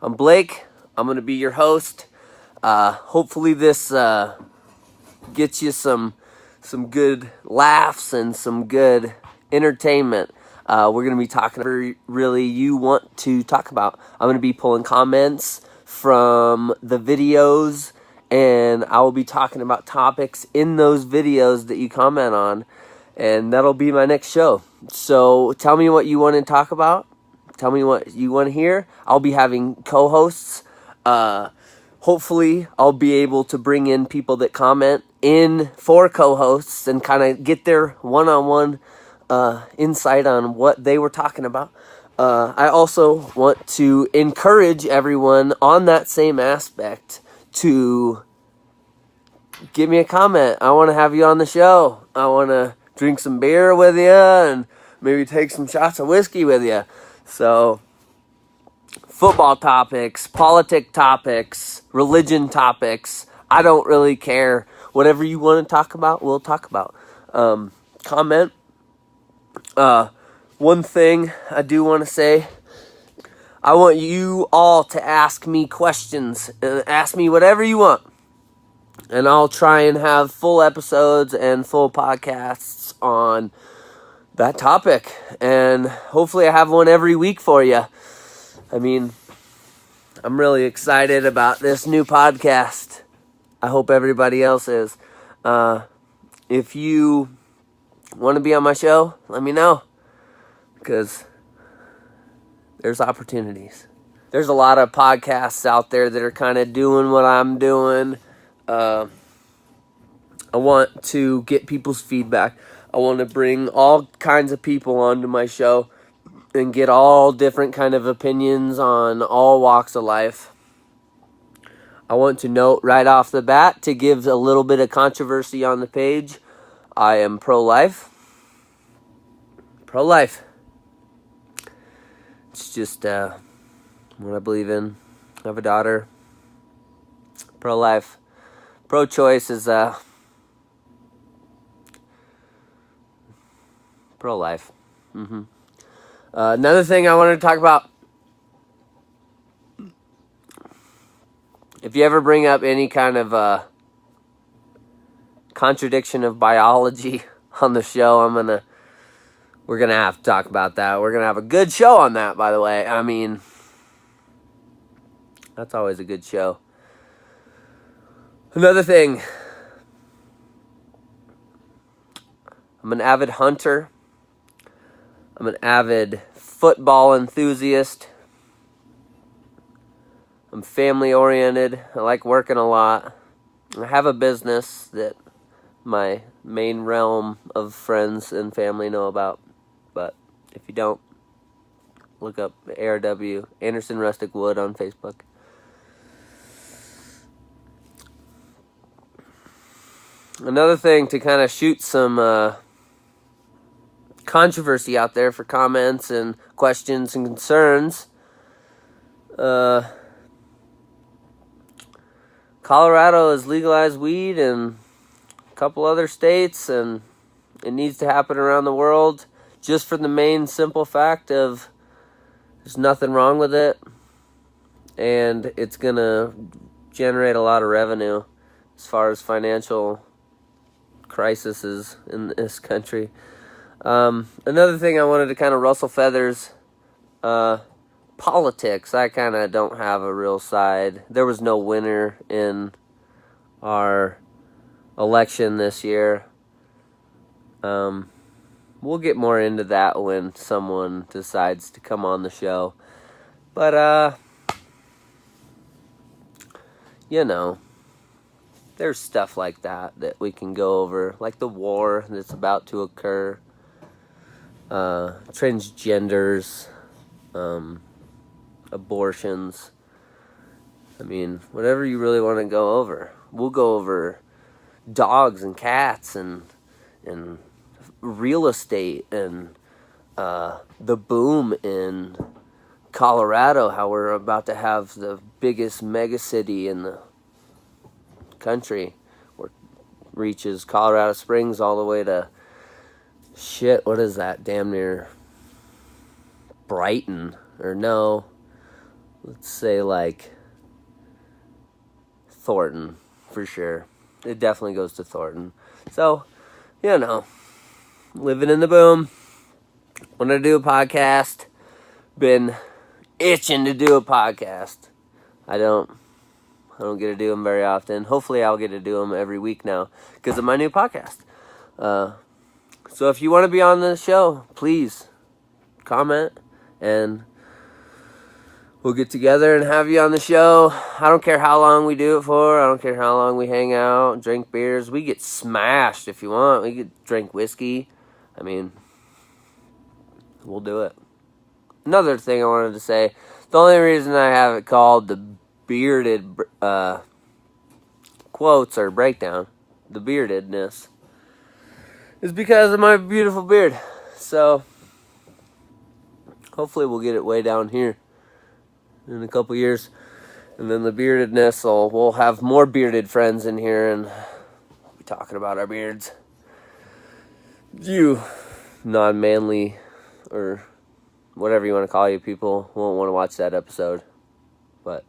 I'm Blake. I'm going to be your host. Hopefully this gets you some good laughs and some good entertainment. We're going to be talking about really you want to talk about. I'm going to be pulling comments from the videos, and I will be talking about topics in those videos that you comment on, and that'll be my next show. So tell me what you want to talk about. Tell me what you want to hear. I'll be having co-hosts. Hopefully, I'll be able to bring in people that comment in for co-hosts and kind of get their one-on-one insight on what they were talking about. I also want to encourage everyone on that same aspect to give me a comment. I want to have you on the show. I want to drink some beer with you and maybe take some shots of whiskey with you. So, football topics, politic topics, religion topics, I don't really care. Whatever you want to talk about, we'll talk about. Comment. One thing I do want to say, I want you all to ask me questions and ask me whatever you want. And I'll try and have full episodes and full podcasts on that topic. And hopefully I have one every week for you. I mean, I'm really excited about this new podcast. I hope everybody else is. If you want to be on my show, let me know. Because there's opportunities. There's a lot of podcasts out there that are kind of doing what I'm doing. I want to get people's feedback. I want to bring all kinds of people onto my show and get all different kind of opinions on all walks of life. I want to note right off the bat, to give a little bit of controversy on the page, I am pro-life. Pro-life. It's just what I believe in. I have a daughter. Pro-life. Pro-choice is pro-life. Another thing I wanted to talk about, if you ever bring up any kind of contradiction of biology on the show, we're gonna have to talk about that. We're gonna have a good show on that, by the way. I mean, that's always a good show. Another thing, I'm an avid hunter. I'm an avid football enthusiast. I'm family oriented. I like working a lot. I have a business that my main realm of friends and family know about. But if you don't, look up ARW, Anderson Rustic Wood, on Facebook. Another thing, to kind of shoot some controversy out there for comments and questions and concerns. Colorado has legalized weed in a couple other states, and it needs to happen around the world, just for the main simple fact of there's nothing wrong with it, and it's going to generate a lot of revenue as far as financial crises in this country. Another thing I wanted to kind of rustle feathers, politics. I kind of don't have a real side. There was no winner in our election this year. We'll get more into that when someone decides to come on the show. But, there's stuff like that we can go over, like the war that's about to occur, transgenders, abortions. I mean, whatever you really want to go over. We'll go over dogs and cats and real estate and the boom in Colorado, how we're about to have the biggest mega city in the country, where it reaches Colorado Springs all the way to what is that, damn near Brighton, or no, let's say like Thornton for sure. It definitely goes to Thornton. So, living in the boom. Want to do a podcast. Been itching to do a podcast. I don't get to do them very often. Hopefully I'll get to do them every week now because of my new podcast. So if you want to be on the show, please comment and we'll get together and have you on the show. I don't care how long we do it for. I don't care how long we hang out, drink beers. We get smashed if you want. We could drink whiskey. I mean, we'll do it. Another thing I wanted to say, the only reason I have it called the bearded quotes or breakdown, the beardedness, is because of my beautiful beard. So, hopefully we'll get it way down here in a couple years. And then the beardedness, we'll have more bearded friends in here and be talking about our beards. You non-manly or whatever you want to call you people won't want to watch that episode. But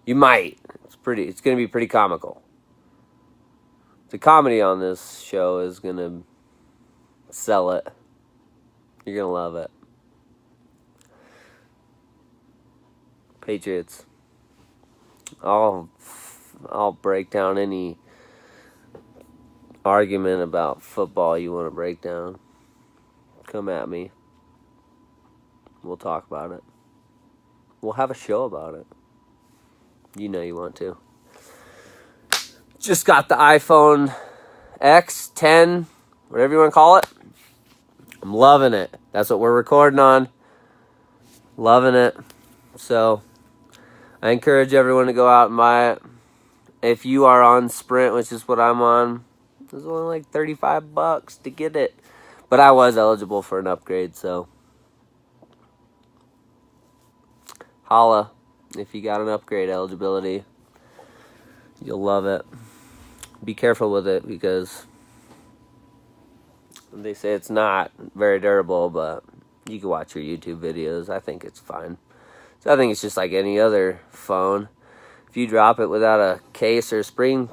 you might. It's going to be pretty comical. The comedy on this show is going to sell it. You're going to love it. Patriots. I'll break down any argument about football you want to break down. Come at me. We'll talk about it. We'll have a show about it. You know you want to. Just got the iPhone X, 10, whatever you want to call it. I'm loving it. That's what we're recording on. Loving it. So, I encourage everyone to go out and buy it. If you are on Sprint, which is what I'm on, it was only like $35 to get it. But I was eligible for an upgrade, so holla if you got an upgrade eligibility. You'll love it. Be careful with it because they say it's not very durable, but you can watch your YouTube videos. I think it's fine. So I think it's just like any other phone. If you drop it without a case or screen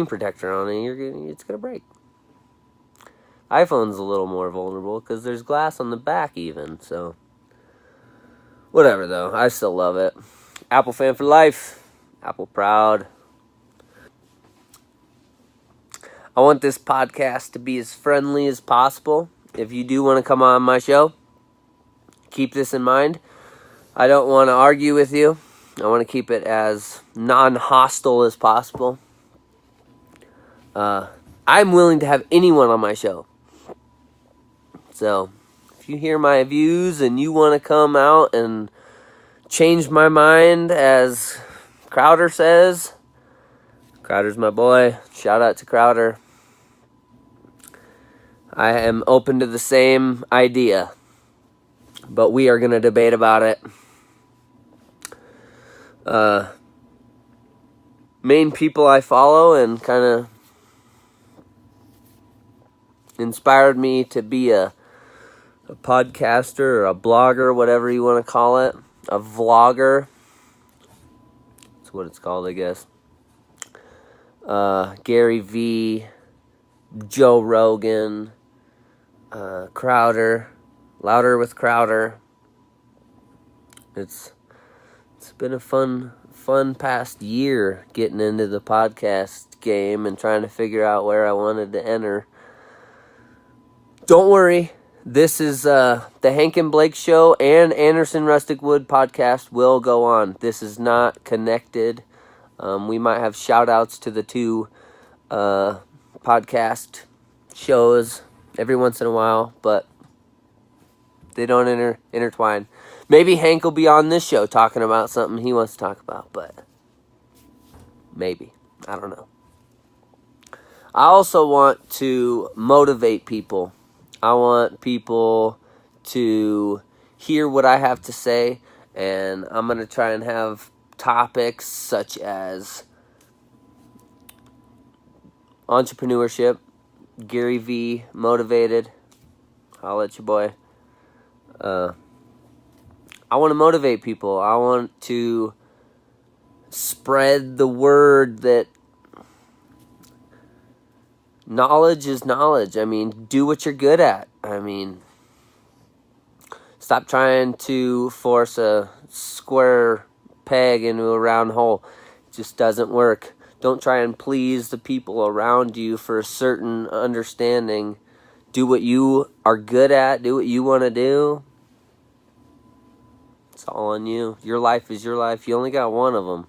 protector on it, it's going to break. iPhone's a little more vulnerable because there's glass on the back even. So, whatever though. I still love it. Apple fan for life. Apple proud. I want this podcast to be as friendly as possible. If you do want to come on my show, keep this in mind. I don't want to argue with you. I want to keep it as non-hostile as possible. I'm willing to have anyone on my show. So, if you hear my views and you want to come out and change my mind, as Crowder says, Crowder's my boy. Shout out to Crowder. I am open to the same idea, but we are going to debate about it. Main people I follow and kind of inspired me to be a podcaster or a blogger, whatever you want to call it, a vlogger. That's what it's called, I guess. Gary V, Joe Rogan, Crowder, Louder with Crowder. It's been a fun past year getting into the podcast game and trying to figure out where I wanted to enter. Don't worry. This is the Hank and Blake Show and Anderson Rustic Wood podcast will go on. This is not connected. We might have shout-outs to the two podcast shows every once in a while, but they don't intertwine. Maybe Hank will be on this show talking about something he wants to talk about, but maybe. I don't know. I also want to motivate people. I want people to hear what I have to say, and I'm going to try and have topics such as entrepreneurship, Gary V, motivated, holla at your boy, I want to motivate people. I want to spread the word that knowledge is knowledge. I mean, do what you're good at. I mean, stop trying to force a square peg into a round hole. It just doesn't work. Don't try and please the people around you for a certain understanding. Do what you are good at. Do what you want to do. It's all on you. Your life is your life. You only got one of them.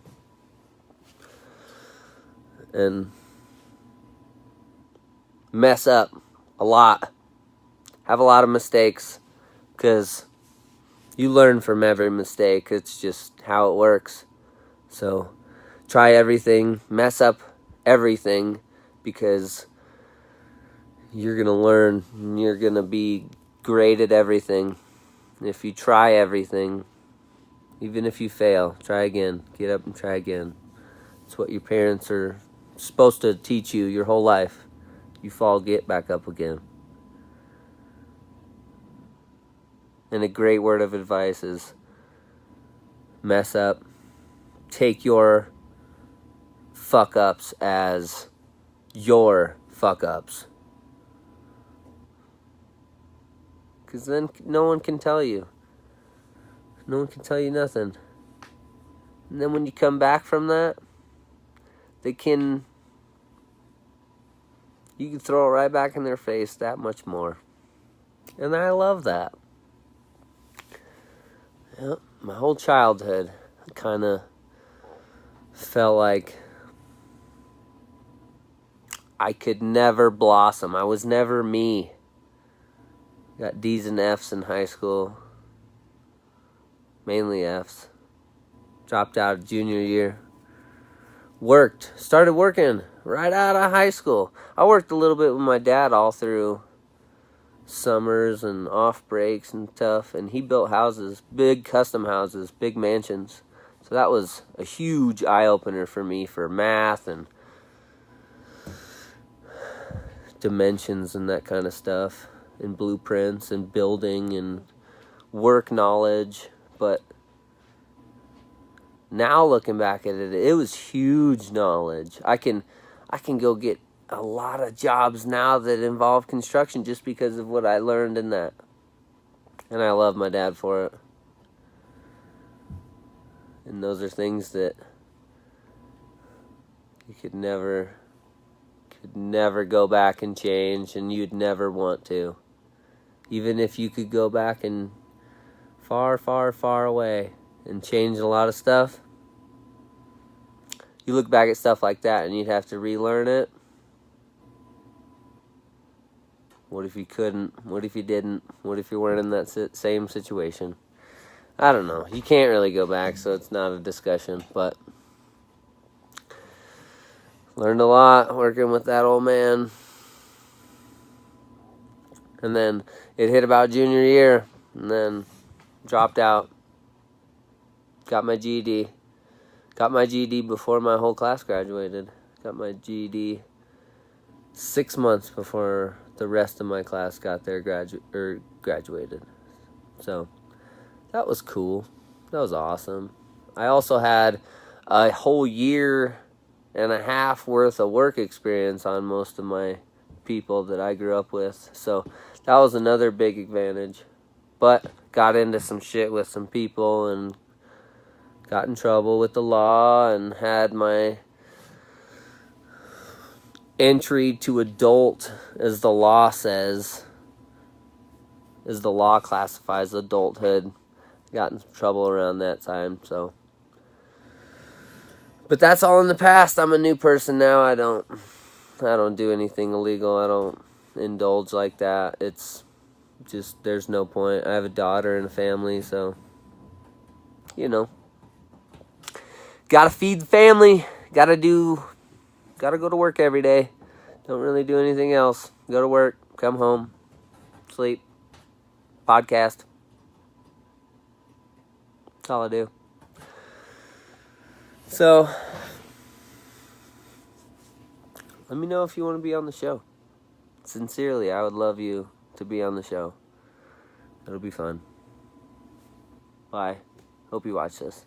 And mess up a lot. Have a lot of mistakes. Because you learn from every mistake. It's just how it works. So try everything. Mess up everything. Because you're going to learn. And you're going to be great at everything. If you try everything, even if you fail, try again. Get up and try again. It's what your parents are supposed to teach you your whole life. You fall, get back up again. And a great word of advice is mess up. Take your fuck-ups as your fuck-ups. Because then no one can tell you. No one can tell you nothing. And then when you come back from that, you can throw it right back in their face that much more. And I love that. Yep, my whole childhood kind of felt like I could never blossom. I was never me. Got D's and F's in high school. Mainly F's. Dropped out junior year. Started working right out of high school. I worked a little bit with my dad all through summers and off breaks and stuff. And he built houses, big custom houses, big mansions. So that was a huge eye-opener for me for math and dimensions and that kind of stuff. And blueprints and building and work knowledge. But now looking back at it, it was huge knowledge. I can go get a lot of jobs now that involve construction just because of what I learned in that. And I love my dad for it. And those are things that you could never go back and change, and you'd never want to. Even if you could go back and far, far, far away and change a lot of stuff, you look back at stuff like that and you'd have to relearn it. What if you couldn't? What if you didn't? What if you weren't in that same situation? I don't know. You can't really go back, so it's not a discussion. But learned a lot working with that old man. And then it hit about junior year, and then dropped out. Got my GED. Got my GED before my whole class graduated. Got my GED 6 months before the rest of my class got their graduated. So that was cool. That was awesome. I also had a whole year and a half worth of work experience on most of my people that I grew up with. So that was another big advantage. But got into some shit with some people and got in trouble with the law and had my entry to adult, as the law says, as the law classifies adulthood. Got in some trouble around that time, so. But that's all in the past. I'm a new person now. I don't do anything illegal. I don't indulge like that. It's just, there's no point. I have a daughter and a family, so, you know. Gotta feed the family. Gotta go to work every day. Don't really do anything else. Go to work, come home, sleep, podcast. That's all I do. So, let me know if you want to be on the show. Sincerely, I would love you to be on the show. It'll be fun. Bye. Hope you watch this.